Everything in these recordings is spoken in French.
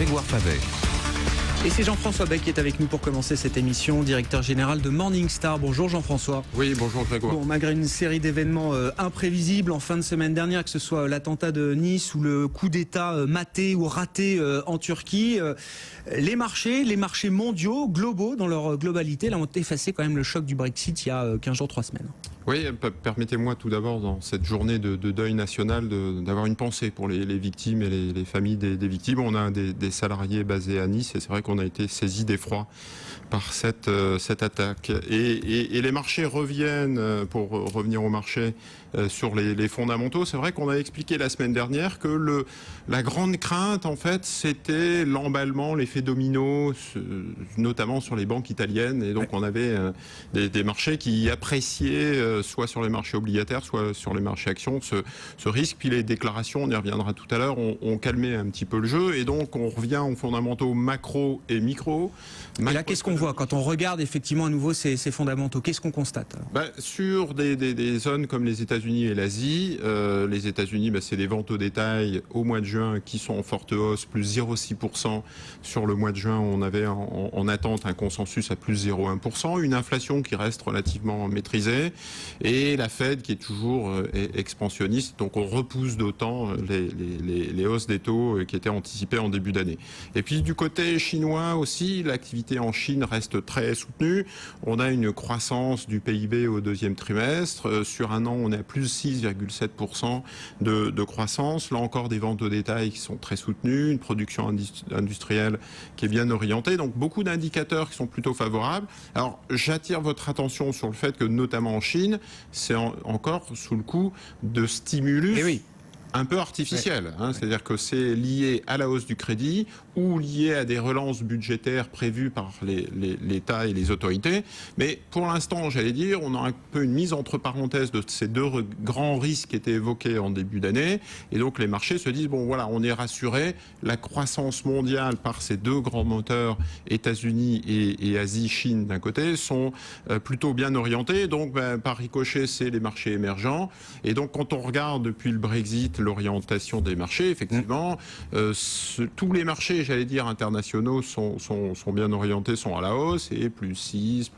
Grégoire Favet. Et c'est Jean-François Bec qui est avec nous pour commencer cette émission, directeur général de Morningstar. Bonjour Jean-François. Oui, bonjour Grégoire. Bon, malgré une série d'événements imprévisibles en fin de semaine dernière, que ce soit l'attentat de Nice ou le coup d'État maté ou raté en Turquie, les marchés mondiaux, globaux dans leur globalité, là, ont effacé quand même le choc du Brexit il y a 15 jours, 3 semaines. Oui, permettez-moi tout d'abord, dans cette journée de deuil national, d'avoir une pensée pour les victimes et les familles des victimes. On a des salariés basés à Nice et c'est vrai qu'on a été saisis d'effroi par cette attaque. Et les marchés reviennent, pour revenir au marché, sur les fondamentaux. C'est vrai qu'on a expliqué la semaine dernière que la grande crainte, en fait, c'était l'emballement, l'effet domino, notamment sur les banques italiennes. Et donc, on avait des marchés qui appréciaient, soit sur les marchés obligataires, soit sur les marchés actions, ce risque. Puis les déclarations, on y reviendra tout à l'heure, ont calmé un petit peu le jeu. Et donc, on revient aux fondamentaux macro et micro. Et là, qu'est-ce qu'on voit quand on regarde effectivement à nouveau ces fondamentaux? Qu'est-ce qu'on constate? Sur des zones comme les États-Unis et l'Asie, les États-Unis, c'est des ventes au détail au mois de juin qui sont en forte hausse, plus 0,6%. Sur le mois de juin, on avait en attente un consensus à plus 0,1%, une inflation qui reste relativement maîtrisée et la Fed qui est toujours expansionniste. Donc on repousse d'autant les hausses des taux qui étaient anticipées en début d'année. Et puis du côté chinois aussi, l'activité en Chine reste très soutenue. On a une croissance du PIB au deuxième trimestre. Sur un an, on est à plus 6,7% de croissance. Là encore, des ventes au détail qui sont très soutenues, une production industrielle qui est bien orientée. Donc beaucoup d'indicateurs qui sont plutôt favorables. Alors j'attire votre attention sur le fait que notamment en Chine, c'est encore sous le coup de stimulus. Un peu artificiel, c'est-à-dire que c'est lié à la hausse du crédit ou lié à des relances budgétaires prévues par l'État et les autorités. Mais pour l'instant, j'allais dire, on a un peu une mise entre parenthèses de ces deux grands risques qui étaient évoqués en début d'année. Et donc les marchés se disent, bon voilà, on est rassuré, la croissance mondiale par ces deux grands moteurs, États-Unis et Asie, Chine d'un côté, sont plutôt bien orientés. Donc par ricochet, c'est les marchés émergents. Et donc quand on regarde depuis le Brexit, l'orientation des marchés, effectivement, tous les marchés, j'allais dire, internationaux sont bien orientés, sont à la hausse, et plus 6,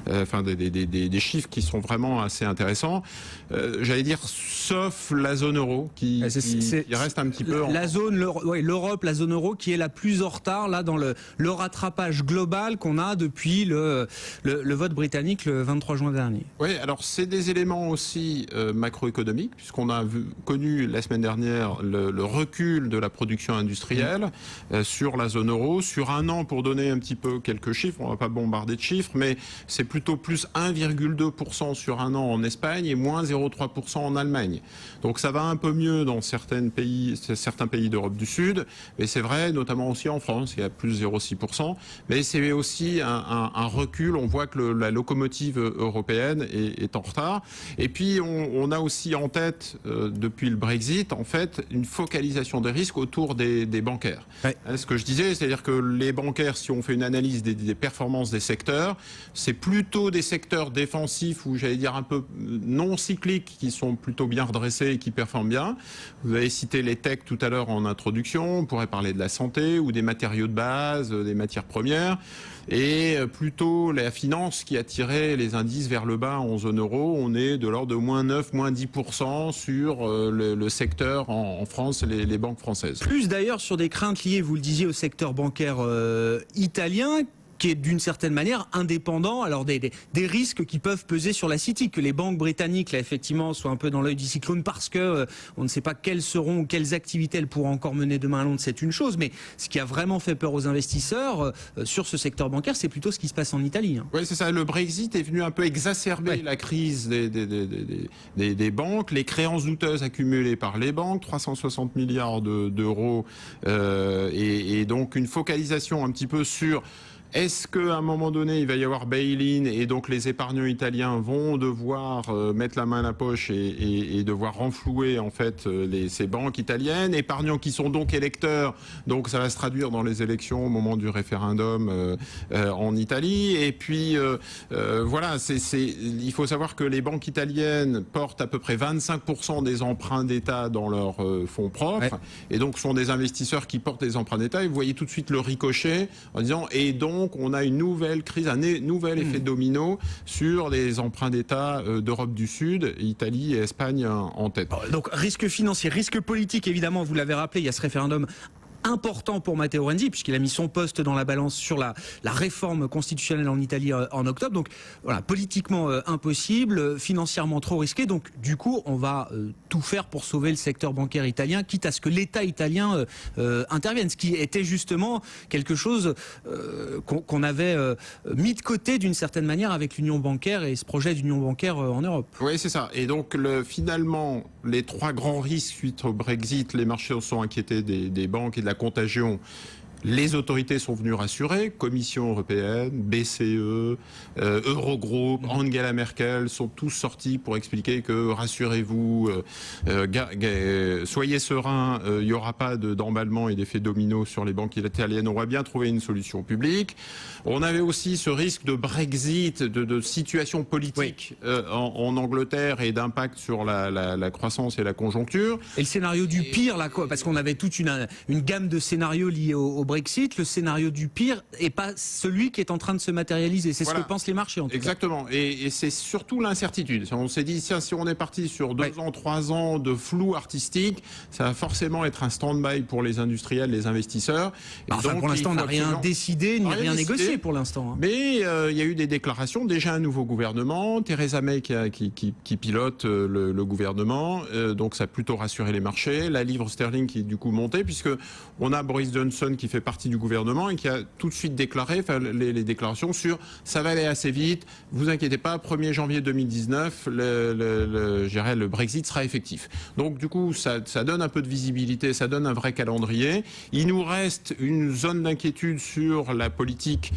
des chiffres qui sont vraiment assez intéressants. J'allais dire, sauf la zone euro, qui reste un petit peu... L'Europe, la zone euro, qui est la plus en retard là, dans le rattrapage global qu'on a depuis le vote britannique le 23 juin dernier. Oui, alors c'est des éléments aussi macroéconomiques, puisqu'on a connu la semaine dernière le recul de la production industrielle sur la zone euro. Sur un an, pour donner un petit peu quelques chiffres, on ne va pas bombarder de chiffres, mais c'est plutôt plus 1,2% sur un an en Espagne et moins 0,3% en Allemagne. Donc ça va un peu mieux dans certains pays d'Europe du Sud, mais c'est vrai notamment aussi en France, il y a plus 0,6%, mais c'est aussi un recul. On voit que la locomotive européenne est en retard. Et puis on a aussi en tête, depuis le Brexit, en fait, une focalisation des risques autour des bancaires. Ouais. Ce que je disais, c'est-à-dire que les bancaires, si on fait une analyse des performances des secteurs, c'est plutôt des secteurs défensifs ou j'allais dire un peu non cycliques qui sont plutôt bien redressés et qui performent bien. Vous avez cité les techs tout à l'heure en introduction, on pourrait parler de la santé ou des matériaux de base, des matières premières. Et plutôt la finance qui a tiré les indices vers le bas en zone euro. On est de l'ordre de moins 9, moins 10% sur le secteur en France, les banques françaises. Plus d'ailleurs sur des craintes liées, vous le disiez, au secteur bancaire italien, qui est d'une certaine manière indépendant alors des risques qui peuvent peser sur la City, que les banques britanniques là effectivement soient un peu dans l'œil du cyclone parce que on ne sait pas quelles seront ou quelles activités elles pourront encore mener demain à Londres, c'est une chose, mais ce qui a vraiment fait peur aux investisseurs sur ce secteur bancaire, c'est plutôt ce qui se passe en Italie. Oui, c'est ça, le Brexit est venu un peu exacerber la crise des banques, les créances douteuses accumulées par les banques, 360 milliards d'euros et donc une focalisation un petit peu sur Est-ce qu'à un moment donné, il va y avoir bail-in et donc les épargnants italiens vont devoir mettre la main à la poche et devoir renflouer en fait ces banques italiennes, épargnants qui sont donc électeurs, donc ça va se traduire dans les élections au moment du référendum en Italie. Et puis voilà, il faut savoir que les banques italiennes portent à peu près 25% des emprunts d'État dans leurs fonds propres, ouais. Et donc sont des investisseurs qui portent des emprunts d'État. Et vous voyez tout de suite le ricochet en disant et donc on a une nouvelle crise, un nouvel effet domino sur les emprunts d'État d'Europe du Sud, Italie et Espagne en tête. Donc risque financier, risque politique, évidemment, vous l'avez rappelé, il y a ce référendum important pour Matteo Renzi, puisqu'il a mis son poste dans la balance sur la réforme constitutionnelle en Italie en octobre. Donc voilà, politiquement impossible, financièrement trop risqué. Donc du coup, on va tout faire pour sauver le secteur bancaire italien, quitte à ce que l'État italien intervienne. Ce qui était justement quelque chose qu'on avait mis de côté d'une certaine manière avec l'union bancaire et ce projet d'union bancaire en Europe. Oui, c'est ça. Et donc finalement, les trois grands risques suite au Brexit, les marchés se sont inquiétés des banques et de la contagion. Les autorités sont venues rassurer, Commission européenne, BCE, Eurogroupe, Angela Merkel sont tous sortis pour expliquer que rassurez-vous, soyez sereins, il n'y aura pas d'emballement et d'effet domino sur les banques italiennes, on va bien trouver une solution publique. On avait aussi ce risque de Brexit, de situation politique en Angleterre et d'impact sur la croissance et la conjoncture. Et le scénario du pire, là, parce qu'on avait toute une gamme de scénarios liés au Brexit, le scénario du pire n'est pas celui qui est en train de se matérialiser. C'est ce que pensent les marchés, en tout cas. Exactement. Et c'est surtout l'incertitude. On s'est dit, tiens, si on est parti sur 2 ans, 3 ans de flou artistique, ça va forcément être un stand-by pour les industriels, les investisseurs. Et enfin, donc, pour l'instant, on n'a rien décidé, ni rien négocié pour l'instant. Mais il y a eu des déclarations. Déjà un nouveau gouvernement, Theresa May qui pilote le gouvernement. Donc ça a plutôt rassuré les marchés. La livre sterling qui est du coup montée, puisque on a Boris Johnson qui fait partie du gouvernement et qui a tout de suite déclaré, les déclarations sur ça va aller assez vite, vous inquiétez pas, 1er janvier 2019, le Brexit sera effectif. Donc du coup, ça donne un peu de visibilité, ça donne un vrai calendrier. Il nous reste une zone d'inquiétude sur la politique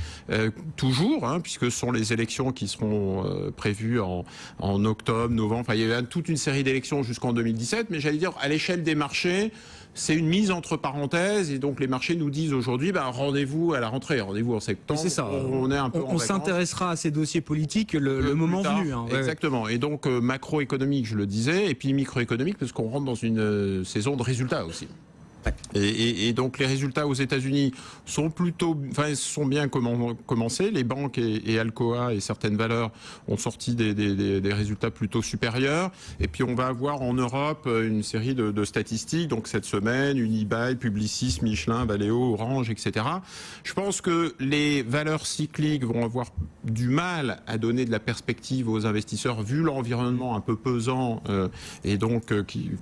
toujours, puisque ce sont les élections qui seront prévues en octobre, novembre. Enfin, il y a toute une série d'élections jusqu'en 2017, mais j'allais dire, à l'échelle des marchés, c'est une mise entre parenthèses et donc les marchés nous disent aujourd'hui rendez-vous à la rentrée, rendez-vous en septembre. C'est ça. On est un peu on s'intéressera à ces dossiers politiques le moment venu. Exactement. Et donc macroéconomique, je le disais, et puis microéconomique parce qu'on rentre dans une saison de résultats aussi. Et donc les résultats aux États-Unis sont bien commencés. Les banques et Alcoa et certaines valeurs ont sorti des résultats plutôt supérieurs. Et puis on va avoir en Europe une série de statistiques. Donc cette semaine, Unibail, Publicis, Michelin, Valeo, Orange, etc. Je pense que les valeurs cycliques vont avoir du mal à donner de la perspective aux investisseurs vu l'environnement un peu pesant et donc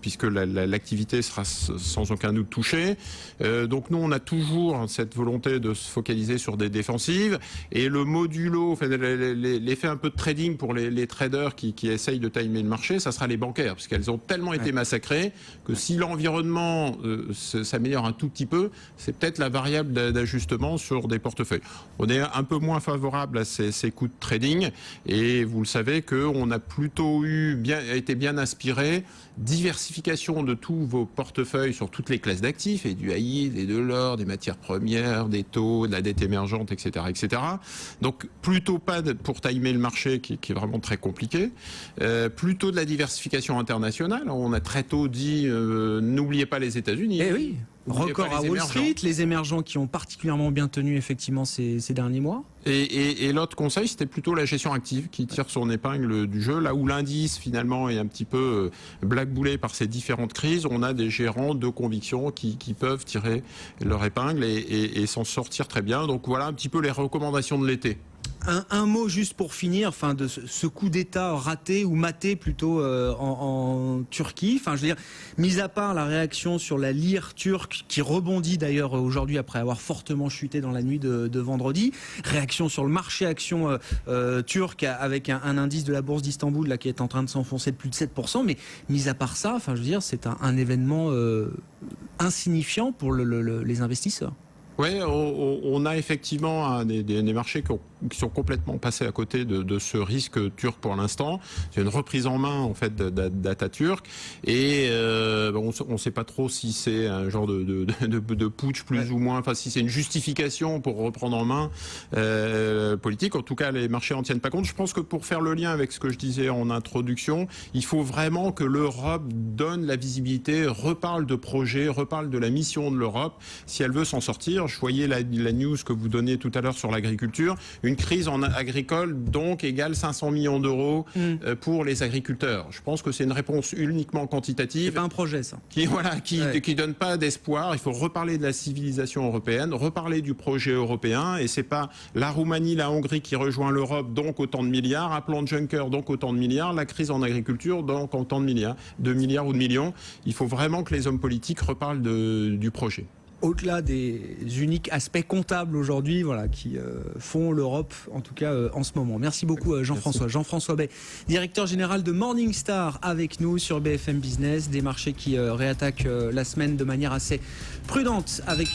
puisque l'activité sera sans aucun doute touchée. Donc nous on a toujours cette volonté de se focaliser sur des défensives et le modulo, l'effet un peu de trading pour les traders qui essayent de timer le marché, ça sera les bancaires parce qu'elles ont tellement été massacrées que si l'environnement s'améliore un tout petit peu, c'est peut-être la variable d'ajustement sur des portefeuilles. On est un peu moins favorable à ces coups de trading et vous le savez qu'on a plutôt été bien inspiré, diversification de tous vos portefeuilles sur toutes les classes d'actifs et du high yield et de l'or, des matières premières, des taux, de la dette émergente, etc., etc. Donc plutôt pas pour timer le marché qui est vraiment très compliqué, plutôt de la diversification internationale. On a très tôt dit n'oubliez pas les États-Unis. Eh oui. Record à Wall Street, les émergents qui ont particulièrement bien tenu effectivement ces derniers mois. Et l'autre conseil, c'était plutôt la gestion active qui tire son épingle du jeu. Là où l'indice finalement est un petit peu blackboulé par ces différentes crises, on a des gérants de conviction qui peuvent tirer leur épingle et s'en sortir très bien. Donc voilà un petit peu les recommandations de l'été. Un mot juste pour finir, de ce coup d'État raté ou maté plutôt en Turquie. Je veux dire, mis à part la réaction sur la lire turque qui rebondit d'ailleurs aujourd'hui après avoir fortement chuté dans la nuit de vendredi, réaction sur le marché action turc avec un indice de la bourse d'Istanbul là qui est en train de s'enfoncer de plus de 7%. Mais mis à part ça, je veux dire, c'est un événement insignifiant pour les investisseurs. Oui, on a effectivement des marchés qui sont complètement passés à côté de ce risque turc pour l'instant. C'est une reprise en main en fait d'Atatürk et on ne sait pas trop si c'est un genre de putsch plus ou moins, enfin si c'est une justification pour reprendre en main politique. En tout cas, les marchés en tiennent pas compte. Je pense que pour faire le lien avec ce que je disais en introduction, il faut vraiment que l'Europe donne la visibilité, reparle de projets, reparle de la mission de l'Europe si elle veut s'en sortir. Je voyais la news que vous donniez tout à l'heure sur l'agriculture. Une crise agricole, donc, égale 500 millions d'euros pour les agriculteurs. Je pense que c'est une réponse uniquement quantitative. C'est pas un projet, ça. Qui donne pas d'espoir. Il faut reparler de la civilisation européenne, reparler du projet européen. Et c'est pas la Roumanie, la Hongrie qui rejoint l'Europe, donc autant de milliards. Un plan de Juncker, donc autant de milliards. La crise en agriculture, donc autant de milliards. 2 milliards ou de millions. Il faut vraiment que les hommes politiques reparlent du projet. Au-delà des uniques aspects comptables aujourd'hui, voilà, qui font l'Europe, en tout cas en ce moment. Merci beaucoup Jean-François. Jean-François Bay, directeur général de Morningstar, avec nous sur BFM Business. Des marchés qui réattaquent la semaine de manière assez prudente avec